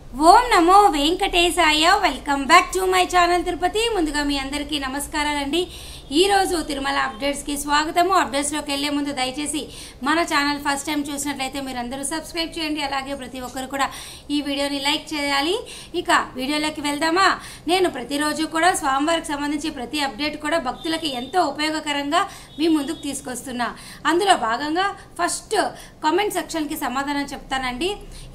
Om Namo Venkatesaya. Welcome back to my channel Tirupati. ముందుగా మీ అందరికీ నమస్కారాలండి. ఈరోజు తిరుమల అప్డేట్స్కి స్వాగతము. అప్డేట్స్లోకి వెళ్ళే ముందు దయచేసి మన ఛానల్ ఫస్ట్ టైం చూసినట్లయితే మీరు అందరూ సబ్స్క్రైబ్ చేయండి. అలాగే ప్రతి ఒక్కరు కూడా ఈ వీడియోని లైక్ చేయాలి. ఇక వీడియోలోకి వెళ్దామా? నేను ప్రతిరోజు కూడా స్వామివారికి సంబంధించి ప్రతి అప్డేట్ కూడా భక్తులకి ఎంతో ఉపయోగకరంగా మీ ముందుకు తీసుకొస్తున్నా. అందులో భాగంగా ఫస్ట్ కామెంట్ సెక్షన్కి సమాధానం చెప్తానండి.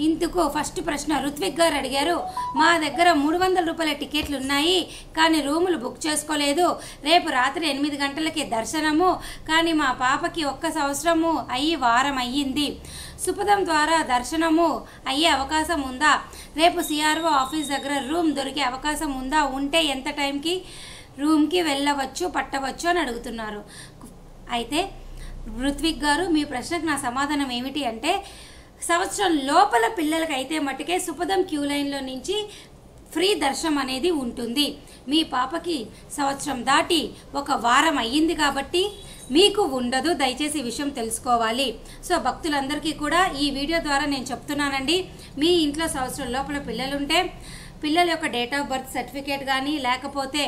ఇందుకు ఫస్ట్ ప్రశ్న రుత్విక్ గారు అడిగారు. మా దగ్గర 300 రూపాయల టికెట్లు ఉన్నాయి, కానీ రూములు బుక్ చేసుకోలేదు. రేపు రాత్రి 8 గంటలకి దర్శనము, కానీ మా పాపకి 1 సంవత్సరము అయ్యి వారం అయ్యింది. సుపథం ద్వారా దర్శనము అయ్యే అవకాశం ఉందా? రేపు సిఆర్ఓ ఆఫీస్ దగ్గర రూమ్ దొరికే అవకాశం ఉందా? ఉంటే ఎంత టైంకి రూమ్కి వెళ్ళవచ్చు పట్టవచ్చు అని అడుగుతున్నారు. అయితే రుత్విక్ గారు, మీ ప్రశ్నకు నా సమాధానం ఏమిటి అంటే, సంవత్సరం లోపల పిల్లలకి అయితే మట్టుకే సుపథం క్యూ లైన్లో నుంచి ఫ్రీ దర్శనం అనేది ఉంటుంది. మీ పాపకి సంవత్సరం దాటి 1 వారం అయ్యింది కాబట్టి మీకు ఉండదు. దయచేసి ఈ విషయం తెలుసుకోవాలి. సో భక్తులందరికీ కూడా ఈ వీడియో ద్వారా నేను చెప్తున్నానండి. మీ ఇంట్లో సంవత్సరం లోపల పిల్లలుంటే పిల్లల యొక్క డేట్ ఆఫ్ బర్త్ సర్టిఫికేట్ కానీ, లేకపోతే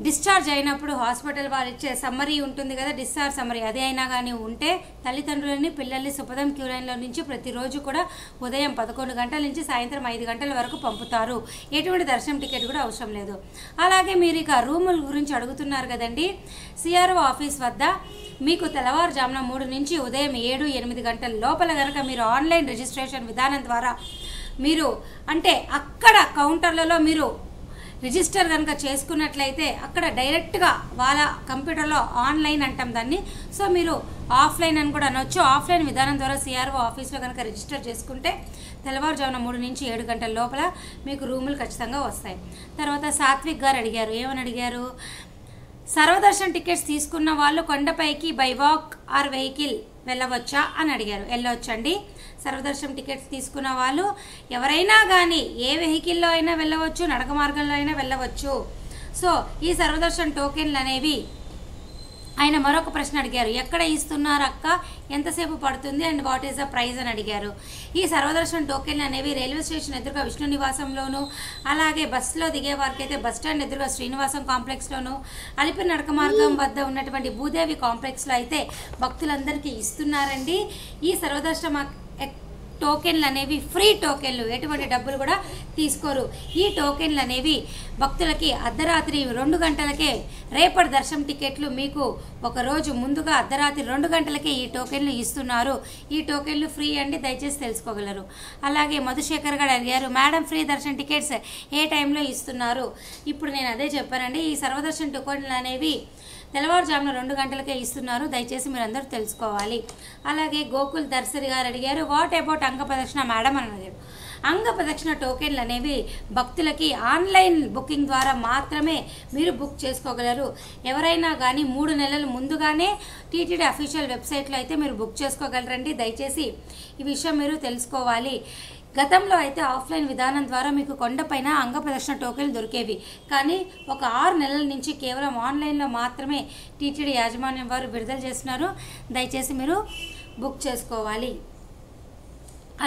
డిశ్చార్జ్ అయినప్పుడు హాస్పిటల్ వాళ్ళు ఇచ్చే సమ్మరీ ఉంటుంది కదా, డిశ్చార్జ్ సమ్మరీ, అదే అయినా కానీ ఉంటే తల్లిదండ్రులని పిల్లల్ని సుపథం క్యూ లైన్లో నుంచి ప్రతిరోజు కూడా ఉదయం 11 గంటల నుంచి సాయంత్రం 5 గంటల వరకు పంపుతారు. ఎటువంటి దర్శనం టికెట్ కూడా అవసరం లేదు. అలాగే మీరు ఇక రూముల గురించి అడుగుతున్నారు కదండి. సిఆర్ఓ ఆఫీస్ వద్ద మీకు తెల్లవారుజామున 3 నుంచి ఉదయం 7-8 గంటల లోపల కనుక మీరు ఆన్లైన్ రిజిస్ట్రేషన్ విధానం ద్వారా మీరు అంటే అక్కడ కౌంటర్లలో మీరు రిజిస్టర్ కనుక చేసుకున్నట్లయితే అక్కడ డైరెక్ట్గా వాళ్ళ కంప్యూటర్లో ఆన్లైన్ అంటాం దాన్ని. సో మీరు ఆఫ్లైన్ అని కూడా అనొచ్చు. ఆఫ్లైన్ విధానం ద్వారా సిఆర్ఓ ఆఫీస్లో కనుక రిజిస్టర్ చేసుకుంటే తెల్లవారుజామున 3 నుంచి 7 గంటల లోపల మీకు రూములు ఖచ్చితంగా వస్తాయి. తర్వాత సాత్విక్ గారు అడిగారు. ఏమని అడిగారు? సర్వదర్శన్ టికెట్స్ తీసుకున్న వాళ్ళు కొండపైకి బై వాక్ ఆర్ వెహికల్ వెళ్ళవచ్చా అని అడిగారు. వెళ్ళవచ్చండి. సర్వదర్శనం టికెట్స్ తీసుకున్న వాళ్ళు ఎవరైనా కానీ ఏ వెహికల్లో అయినా వెళ్ళవచ్చు, నడక మార్గంలో అయినా వెళ్ళవచ్చు. సో ఈ సర్వదర్శన్ టోకెన్లు అనేవి ఆయన మరొక ప్రశ్న అడిగారు. ఎక్కడ ఇస్తున్నారు అక్క, ఎంతసేపు పడుతుంది, and what is the prize అని అడిగారు. ఈ సర్వదర్శన్ టోకెన్లు అనేవి రైల్వే స్టేషన్ ఎదురుగా విష్ణు నివాసంలోను, అలాగే బస్సులో దిగే వారికి అయితే బస్ స్టాండ్ ఎదురుగా శ్రీనివాసం కాంప్లెక్స్లోను, అలిపిరి నడక మార్గం వద్ద ఉన్నటువంటి భూదేవి కాంప్లెక్స్లో అయితే భక్తులందరికీ ఇస్తున్నారండి. ఈ సర్వదర్శన టోకెన్లు అనేవి ఫ్రీ టోకెన్లు, ఎటువంటి డబ్బులు కూడా తీసుకోరు. ఈ టోకెన్లు అనేవి భక్తులకి అర్ధరాత్రి 2 గంటలకే రేపటి దర్శనం టికెట్లు మీకు ఒకరోజు ముందుగా అర్ధరాత్రి 2 గంటలకే ఈ టోకెన్లు ఇస్తున్నారు. ఈ టోకెన్లు ఫ్రీ అండి, దయచేసి తెలుసుకోగలరు. అలాగే మధుశేఖర్ గారు అడిగారు, మేడం ఫ్రీ దర్శనం టికెట్స్ ఏ టైంలో ఇస్తున్నారు? ఇప్పుడు నేను అదే చెప్పానండి. ఈ సర్వదర్శన టోకెన్లు అనేవి తెల్లవారుజామున 2 గంటలకే ఇస్తున్నారు. దయచేసి మీరు అందరూ తెలుసుకోవాలి. అలాగే గోకుల్ దర్శరి గారు అడిగారు, వాట్ అబౌట్ అంగ ప్రదక్షిణ మేడం అని అడిగారు. అంగ ప్రదక్షిణ టోకెన్లు అనేవి భక్తులకి ఆన్లైన్ బుకింగ్ ద్వారా మాత్రమే మీరు బుక్ చేసుకోగలరు. ఎవరైనా కానీ 3 నెలల ముందుగానే టీటీడీ అఫీషియల్ వెబ్సైట్లో అయితే మీరు బుక్ చేసుకోగలరండి. దయచేసి ఈ విషయం మీరు తెలుసుకోవాలి. గతంలో అయితే ఆఫ్లైన్ విధానం ద్వారా మీకు కొండపైన అంగ ప్రదర్శన టోకెన్లు దొరికేవి, కానీ ఒక 6 నెలల నుంచి కేవలం ఆన్లైన్లో మాత్రమే టీటీడీ యాజమాన్యం వారు విడుదల చేస్తున్నారు. దయచేసి మీరు బుక్ చేసుకోవాలి.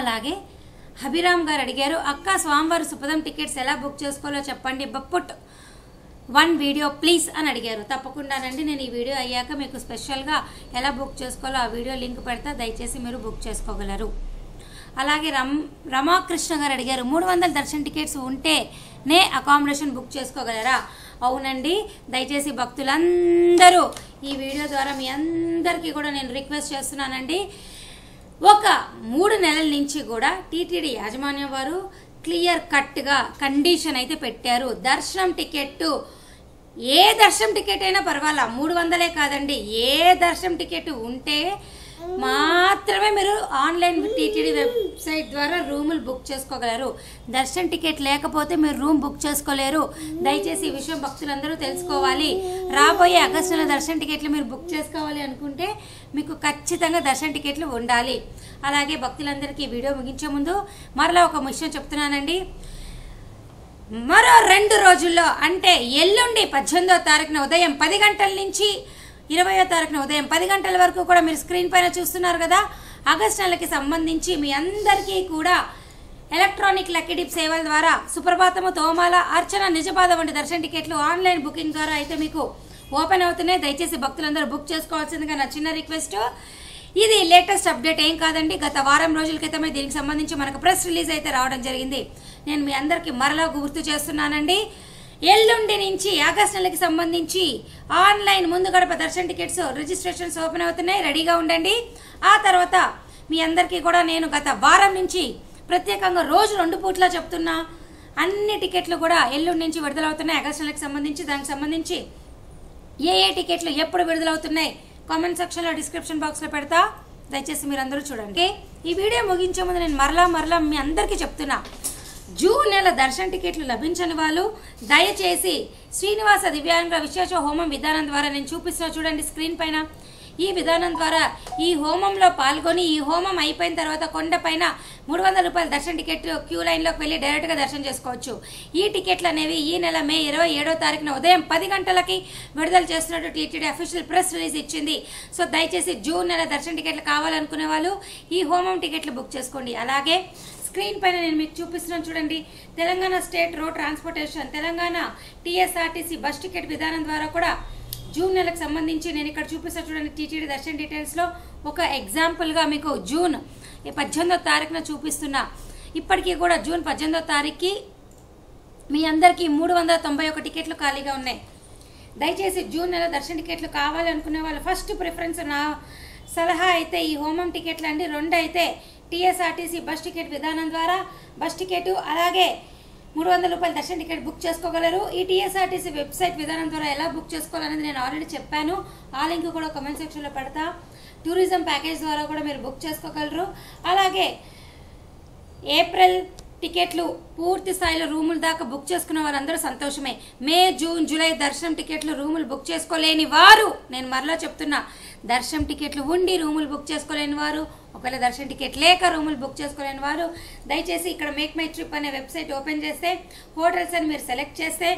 అలాగే అభిరామ్ గారు అడిగారు, అక్క స్వామివారి సుపథం టికెట్స్ ఎలా బుక్ చేసుకోవాలో చెప్పండి, బప్పుట్ 1 వీడియో ప్లీజ్ అని అడిగారు. తప్పకుండానండి, నేను ఈ వీడియో అయ్యాక మీకు స్పెషల్గా ఎలా బుక్ చేసుకోవాలో ఆ వీడియో లింక్ పెడతా. దయచేసి మీరు బుక్ చేసుకోగలరు. అలాగే రమాకృష్ణ గారు అడిగారు, 300 దర్శన టికెట్స్ ఉంటేనే అకామిడేషన్ బుక్ చేసుకోగలరా? అవునండి. దయచేసి భక్తులందరూ ఈ వీడియో ద్వారా మీ అందరికీ కూడా నేను రిక్వెస్ట్ చేస్తున్నానండి. ఒక 3 నెలల నుంచి కూడా టీటీడీ యాజమాన్యం వారు క్లియర్ కట్గా కండిషన్ అయితే పెట్టారు. దర్శనం టికెట్, ఏ దర్శనం టికెట్ అయినా పర్వాలా, 300 కాదండి, ఏ దర్శనం టికెట్ ఉంటే మాత్రమే మీరు ఆన్లైన్ టీటీడీ వెబ్సైట్ ద్వారా రూములు బుక్ చేసుకోగలరు. దర్శన టికెట్ లేకపోతే మీరు రూమ్ బుక్ చేసుకోలేరు. దయచేసి ఈ విషయం భక్తులందరూ తెలుసుకోవాలి. రాబోయే ఆగస్టు నెల దర్శన టికెట్లు మీరు బుక్ చేసుకోవాలి అనుకుంటే మీకు ఖచ్చితంగా దర్శన టికెట్లు ఉండాలి. అలాగే భక్తులందరికీ వీడియో ముగించే ముందు మరలా ఒక విషయం చెప్తున్నానండి. మరో 2 రోజుల్లో అంటే ఎల్లుండి 18వ తారీఖున ఉదయం 10 గంటల నుంచి 20వ తారీఖున ఉదయం 10 గంటల వరకు కూడా మీరు స్క్రీన్ పైన చూస్తున్నారు కదా, ఆగస్టు నెలకి సంబంధించి మీ అందరికీ కూడా ఎలక్ట్రానిక్ లక్కీ డిప్ సేవల ద్వారా సుప్రభాతము, తోమాల, అర్చన, నిజపాద వంటి దర్శన టికెట్లు ఆన్లైన్ బుకింగ్ ద్వారా అయితే మీకు ఓపెన్ అవుతున్నాయి. దయచేసి భక్తులందరూ బుక్ చేసుకోవాల్సిందిగా నా చిన్న రిక్వెస్ట్. ఇది లేటెస్ట్ అప్డేట్ ఏం కాదండి. గత వారం రోజుల క్రితమే దీనికి సంబంధించి మనకు ప్రెస్ రిలీజ్ అయితే రావడం జరిగింది. నేను మీ అందరికీ మరలా గుర్తు చేస్తున్నానండి. ఎల్లుండి నుంచి ఆగస్టు నెలకి సంబంధించి ఆన్లైన్ ముందు గడప దర్శన టికెట్స్ రిజిస్ట్రేషన్స్ ఓపెన్ అవుతున్నాయి. రెడీగా ఉండండి. ఆ తర్వాత మీ అందరికీ కూడా నేను గత వారం నుంచి ప్రత్యేకంగా రోజు 2 పూట్లా చెప్తున్నా. అన్ని టికెట్లు కూడా ఎల్లుండి నుంచి విడుదలవుతున్నాయి ఆగస్టు నెలకి సంబంధించి. దానికి సంబంధించి ఏ టికెట్లు ఎప్పుడు విడుదలవుతున్నాయి కామెంట్ సెక్షన్లో, డిస్క్రిప్షన్ బాక్స్లో పెడతా. దయచేసి మీరు అందరూ చూడండి. ఈ వీడియో ముగించే ముందు నేను మరలా మీ అందరికీ చెప్తున్నా, జూన్ నెల దర్శన టికెట్లు లభించని వాళ్ళు దయచేసి శ్రీనివాస దివ్యాంగ విశేష హోమం విధానం ద్వారా నేను చూపిస్తున్నా చూడండి స్క్రీన్ పైన. ఈ విధానం ద్వారా ఈ హోమంలో పాల్గొని ఈ హోమం అయిపోయిన తర్వాత కొండపైన 300 రూపాయల దర్శన టికెట్ క్యూ లైన్లోకి వెళ్ళి డైరెక్ట్గా దర్శనం చేసుకోవచ్చు. ఈ టికెట్లు అనేవి ఈ నెల మే 27వ తారీఖున ఉదయం 10 గంటలకి విడుదల చేస్తున్నట్టు టీటీడీ అఫీషియల్ ప్రెస్ రిలీజ్ ఇచ్చింది. సో దయచేసి జూన్ నెల దర్శన టికెట్లు కావాలనుకునే వాళ్ళు ఈ హోమం టికెట్లు బుక్ చేసుకోండి. అలాగే స్క్రీన్ పైన నేను మీకు చూపిస్తున్నాను చూడండి, Telangana state road transportation, Telangana TSRTC bus ticket విధానం ద్వారా కూడా జూన్ నెలకు సంబంధించి నేను ఇక్కడ చూపిస్తాను చూడండి. టీటీడీ దర్శన డీటెయిల్స్లో ఒక ఎగ్జాంపుల్గా మీకు జూన్ 18వ తారీఖున చూపిస్తున్నా. ఇప్పటికీ కూడా జూన్ 18వ తారీఖుకి మీ అందరికీ 391 టికెట్లు ఖాళీగా ఉన్నాయి. దయచేసి జూన్ నెల దర్శన టికెట్లు కావాలి అనుకునే వాళ్ళు ఫస్ట్ ప్రిఫరెన్స్ నా సలహా అయితే ఈ హోమం టికెట్లు అండి. 2 అయితే టీఎస్ఆర్టీసీ బస్ టికెట్ విధానం ద్వారా బస్ టికెట్, అలాగే 300 రూపాయల దర్శన టికెట్ బుక్ చేసుకోగలరు. ఈ టీఎస్ఆర్టీసీ వెబ్సైట్ విధానం ద్వారా ఎలా బుక్ చేసుకోవాలనేది నేను ఆల్రెడీ చెప్పాను. ఆ లింక్ కూడా కామెంట్ సెక్షన్లో పెడతా. టూరిజం ప్యాకేజ్ ద్వారా కూడా మీరు బుక్ చేసుకోగలరు. అలాగే ఏప్రిల్ టికెట్లు పూర్తి స్థాయిలో రూముల దాకా బుక్ చేసుకున్న వారందరూ సంతోషమే. మే, జూన్, జూలై దర్శనం టికెట్లు రూములు బుక్ చేసుకోలేని వారు, నేను మరలా చెప్తున్నా, దర్శనం టికెట్లు ఉండి రూములు బుక్ చేసుకోలేని వారు, ఒకవేళ దర్శన టికెట్ లేక రూములు బుక్ చేసుకోలేని వారు దయచేసి ఇక్కడ మేక్ మై ట్రిప్ అనే వెబ్సైట్ ఓపెన్ చేస్తే హోటల్స్ అని మీరు సెలెక్ట్ చేస్తే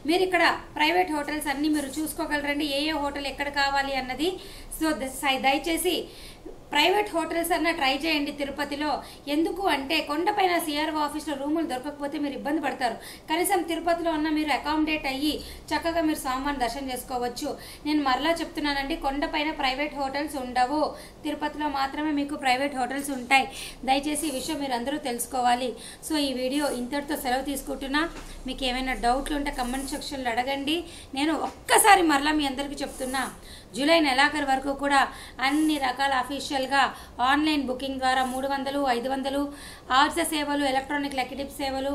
మీరు ఇక్కడ ప్రైవేట్ హోటల్స్ అన్నీ మీరు చూసుకోగలరండి. ఏ హోటల్ ఎక్కడ కావాలి అన్నది. సో దయచేసి ప్రైవేట్ హోటల్స్ అన్న ట్రై చేయండి తిరుపతిలో. ఎందుకు అంటే కొండపైన సిఆర్ఓ ఆఫీస్లో రూములు దొరకకపోతే మీరు ఇబ్బంది పడతారు. కనీసం తిరుపతిలో ఉన్న మీరు అకామిడేట్ అయ్యి చక్కగా మీరు స్వామివారిని దర్శనం చేసుకోవచ్చు. నేను మరలా చెప్తున్నానండి, కొండపైన ప్రైవేట్ హోటల్స్ ఉండవు, తిరుపతిలో మాత్రమే మీకు ప్రైవేట్ హోటల్స్ ఉంటాయి. దయచేసి ఈ విషయం మీరు అందరూ తెలుసుకోవాలి. సో ఈ వీడియో ఇంతటితో సెలవు తీసుకుంటున్నా. మీకు ఏమైనా డౌట్లు ఉంటే కమెంట్ సెక్షన్లో అడగండి. నేను ఒక్కసారి మరలా మీ అందరికీ చెప్తున్నా, జూలై నెలాఖరు వరకు కూడా అన్ని రకాల అఫీషియల్గా ఆన్లైన్ బుకింగ్ ద్వారా 300, 500 ఆర్స సేవలు, ఎలక్ట్రానిక్ లక్కీ డిప్ సేవలు,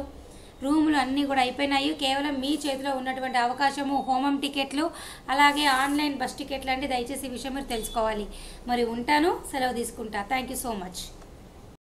రూములు అన్నీ కూడా అయిపోయినాయి. కేవలం మీ చేతిలో ఉన్నటువంటి అవకాశము హోమం టికెట్లు, అలాగే ఆన్లైన్ బస్ టికెట్లు అండి. దయచేసి ఈ విషయం మీరు తెలుసుకోవాలి. మరి ఉంటాను, సెలవు తీసుకుంటా. Thank you so much.